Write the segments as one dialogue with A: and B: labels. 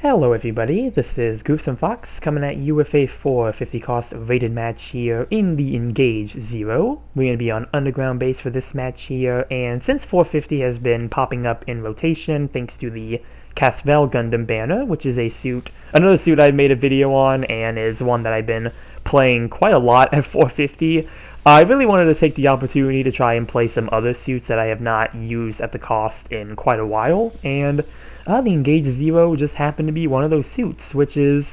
A: Hello everybody, this is Goofsome Fox coming at you with a 450 cost rated match here in the Engage Zero. We're going to be on Underground base for this match here, and since 450 has been popping up in rotation thanks to the Casval Gundam banner, which is another suit I've made a video on and is one that I've been playing quite a lot at 450, I really wanted to take the opportunity to try and play some other suits that I have not used at the cost in quite a while, and the Engage Zero just happened to be one of those suits, which is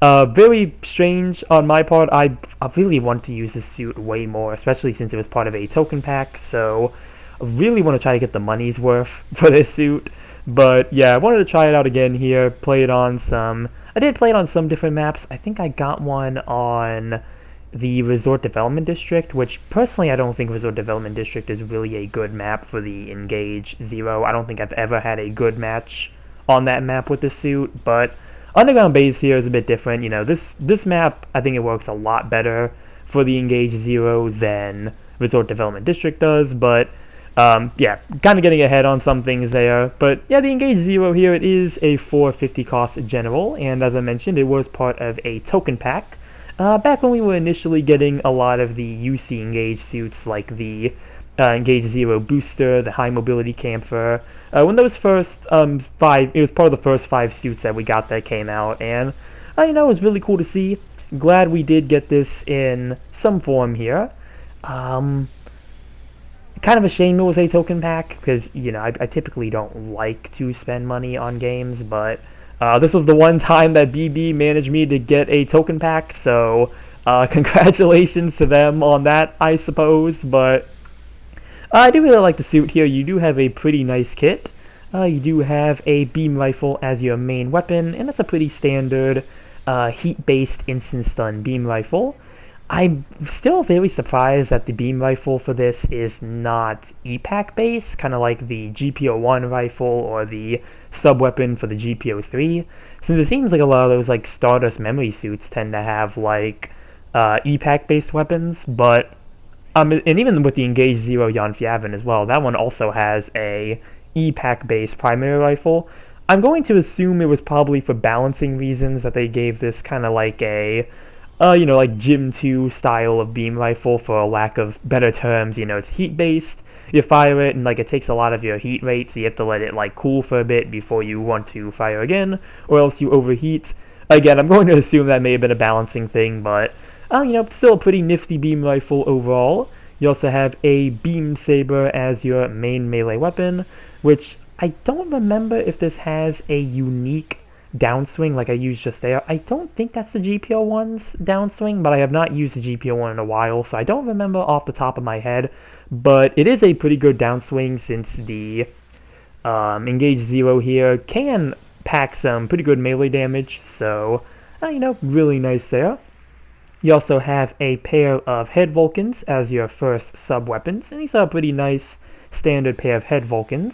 A: very strange on my part. I really want to use this suit way more, especially since it was part of a token pack, so I really want to try to get the money's worth for this suit. But yeah, I wanted to try it out again here, I did play it on some different maps. I think I got one on the Resort Development District, which personally I don't think Resort Development District is really a good map for the Engage Zero. I don't think I've ever had a good match on that map with the suit, but Underground base here is a bit different. You know, this map, I think it works a lot better for the Engage Zero than Resort Development District does, but yeah, kind of getting ahead on some things there. But yeah, the Engage Zero here, it is a 450 cost general, and as I mentioned, it was part of a token pack. Back when we were initially getting a lot of the UC Engage suits, like the Engage Zero Booster, the High Mobility Camper, when those first it was part of the first 5 suits that we got that came out, and you know, it was really cool to see. Glad we did get this in some form here. Kind of a shame it was a token pack, because, you know, I typically don't like to spend money on games, but this was the one time that BB managed me to get a token pack, so congratulations to them on that, I suppose. But I do really like the suit here. You do have a pretty nice kit. You do have a beam rifle as your main weapon, and it's a pretty standard heat-based instant stun beam rifle. I'm still very surprised that the beam rifle for this is not EPAC based, kind of like the GPO1 rifle or the sub-weapon for the GPO3, since it seems like a lot of those like Stardust memory suits tend to have like EPAC based weapons, but and even with the Engage Zero Jan Fjäven as well, that one also has a EPAC based primary rifle. I'm going to assume it was probably for balancing reasons that they gave this kind of like a you know, like Gym 2 style of beam rifle, for a lack of better terms. You know, it's heat-based, you fire it, and like it takes a lot of your heat rate, so you have to let it like cool for a bit before you want to fire again, or else you overheat. Again, I'm going to assume that may have been a balancing thing, but you know, still a pretty nifty beam rifle overall. You also have a beam saber as your main melee weapon, which I don't remember if this has a unique downswing like I used just there. I don't think that's the GPO1's downswing, but I have not used the GPO1 in a while, so I don't remember off the top of my head. But it is a pretty good downswing, since the Engage Zero here can pack some pretty good melee damage, so you know, really nice there. You also have a pair of head Vulcans as your first sub-weapons, and these are a pretty nice standard pair of head Vulcans.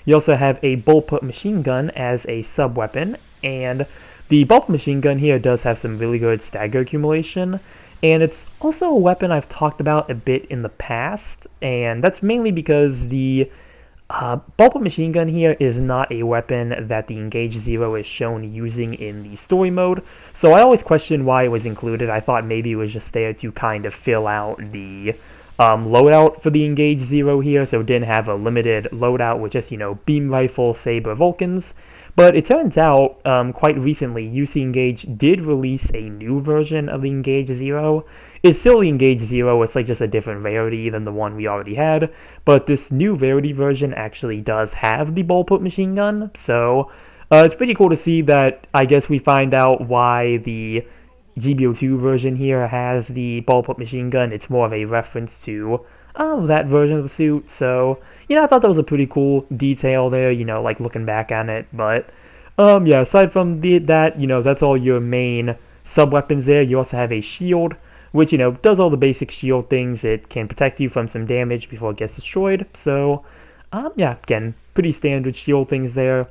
A: You also have a bullpup machine gun as a sub-weapon, and the bullpup machine gun here does have some really good stagger accumulation, and it's also a weapon I've talked about a bit in the past, and that's mainly because the bullpup machine gun here is not a weapon that the Engage Zero is shown using in the story mode, so I always questioned why it was included. I thought maybe it was just there to kind of fill out the loadout for the Engage Zero here, so it didn't have a limited loadout with just, you know, beam rifle, saber, Vulcans. But it turns out, quite recently, UC Engage did release a new version of the Engage Zero. It's still the Engage Zero, it's like just a different rarity than the one we already had, but this new rarity version actually does have the bullpup machine gun, so it's pretty cool to see that. I guess we find out why the GBO2 version here has the bullpup machine gun. It's more of a reference to that version of the suit, so you know, I thought that was a pretty cool detail there, you know, like looking back on it. But yeah, aside from that, you know, that's all your main sub-weapons there. You also have a shield, which, you know, does all the basic shield things. It can protect you from some damage before it gets destroyed, so yeah, again, pretty standard shield things there.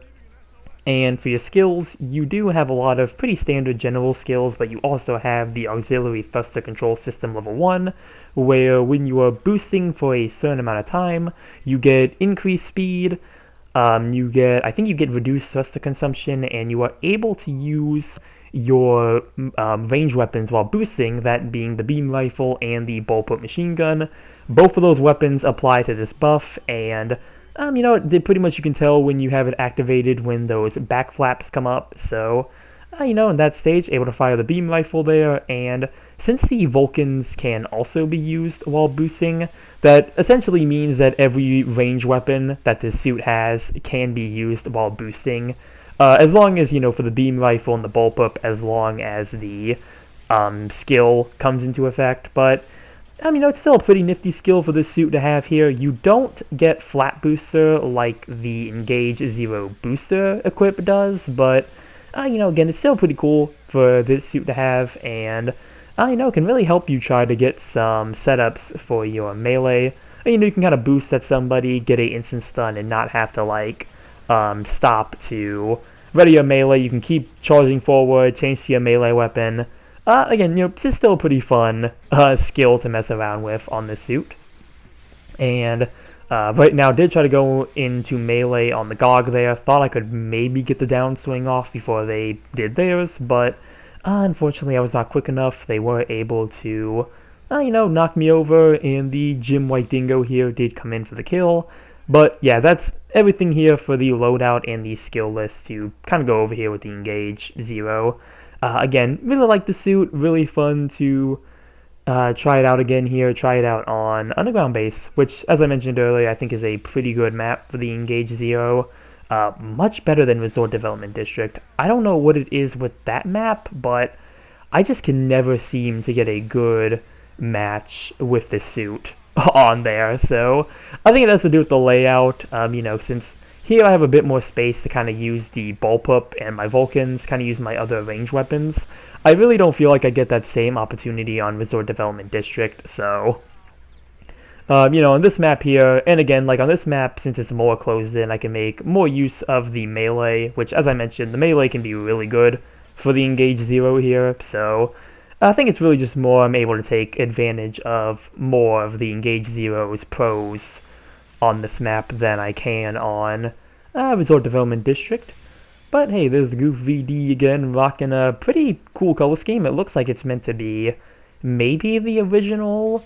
A: And for your skills, you do have a lot of pretty standard general skills, but you also have the auxiliary thruster control system level 1, where when you are boosting for a certain amount of time, you get increased speed, I think you get reduced thruster consumption, and you are able to use your range weapons while boosting, that being the beam rifle and the bullpup machine gun. Both of those weapons apply to this buff, and pretty much you can tell when you have it activated when those back flaps come up. So, in that stage, able to fire the beam rifle there, and since the Vulcans can also be used while boosting, that essentially means that every range weapon that this suit has can be used while boosting. As long as, for the beam rifle and the bullpup, as long as the skill comes into effect. But, it's still a pretty nifty skill for this suit to have here. You don't get flat booster like the Engage Zero booster equip does, but, again, it's still pretty cool for this suit to have, and, can really help you try to get some setups for your melee. You can kind of boost at somebody, get a instant stun, and not have to, stop to ready your melee. You can keep charging forward, change to your melee weapon. Again, it's still a pretty fun skill to mess around with on this suit. And right now, did try to go into melee on the GOG there. Thought I could maybe get the downswing off before they did theirs, but unfortunately I was not quick enough. They were able to, knock me over, and the Jim White Dingo here did come in for the kill. But yeah, that's everything here for the loadout and the skill list to kind of go over here with the Engage Zero. Again, really like the suit, really fun to try it out again here, try it out on Underground Base, which, as I mentioned earlier, I think is a pretty good map for the Engage Zero. Much better than Resort Development District. I don't know what it is with that map, but I just can never seem to get a good match with the suit on there. So I think it has to do with the layout. Since here I have a bit more space to kind of use the bullpup and my Vulcans, kind of use my other range weapons. I really don't feel like I get that same opportunity on Resort Development District, so on this map here, and again, on this map, since it's more closed in, I can make more use of the melee, which, as I mentioned, the melee can be really good for the Engage Zero here, so I think it's really just more I'm able to take advantage of more of the Engage Zero's pros on this map than I can on Resort Development District. But hey, there's Goof VD again, rocking a pretty cool color scheme. It looks like it's meant to be maybe the original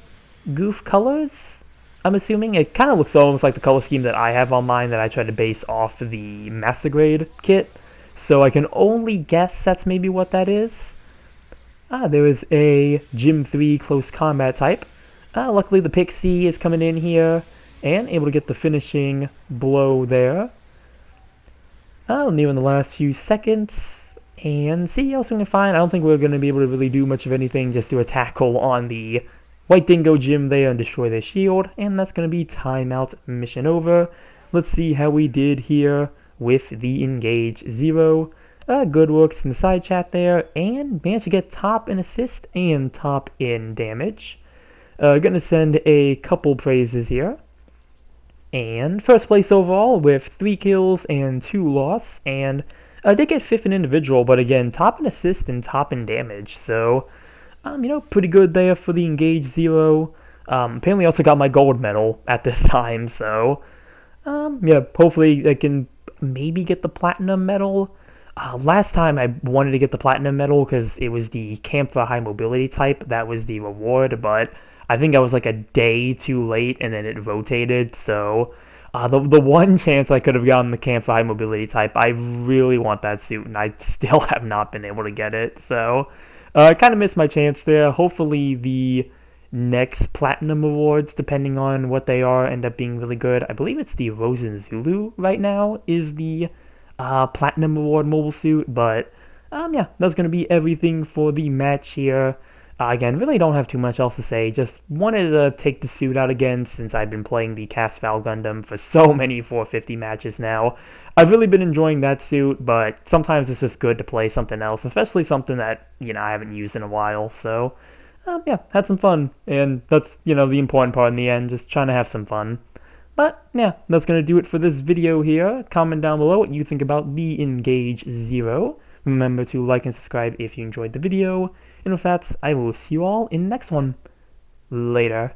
A: Goof colors, I'm assuming. It kind of looks almost like the color scheme that I have on mine that I tried to base off the Master Grade kit. So I can only guess that's maybe what that is. There is a Gym 3 close combat type. Luckily the Pixie is coming in here and able to get the finishing blow there. Nearing the last few seconds, and see how soon we can find. I don't think we're going to be able to really do much of anything, just do a tackle on the White Dingo Gym there and destroy their shield, and that's going to be timeout, mission over. Let's see how we did here with the Engage Zero. Good works in the side chat there, and managed to get top in assist and top in damage. Gonna send a couple praises here. And first place overall with 3 kills and 2 loss, and I did get 5th in individual, but again, top in assist and top in damage, so, pretty good there for the Engage Zero. Apparently also got my gold medal at this time, so, yeah, hopefully I can maybe get the platinum medal. Last time I wanted to get the platinum medal because it was the Camp for High Mobility type, that was the reward, but I think I was like a day too late and then it rotated, so the one chance I could have gotten the Camp for High Mobility type, I really want that suit and I still have not been able to get it, so I kind of missed my chance there. Hopefully the next platinum awards, depending on what they are, end up being really good. I believe it's the Rosen Zulu right now is the platinum award mobile suit, but yeah, that's going to be everything for the match here. Again, really don't have too much else to say, just wanted to take the suit out again since I've been playing the Casval Gundam for so many 450 matches now. I've really been enjoying that suit, but sometimes it's just good to play something else, especially something that, I haven't used in a while, so, yeah, had some fun, and that's, the important part in the end, just trying to have some fun. But, yeah, that's going to do it for this video here. Comment down below what you think about the Engage Zero. Remember to like and subscribe if you enjoyed the video. And with that, I will see you all in the next one. Later.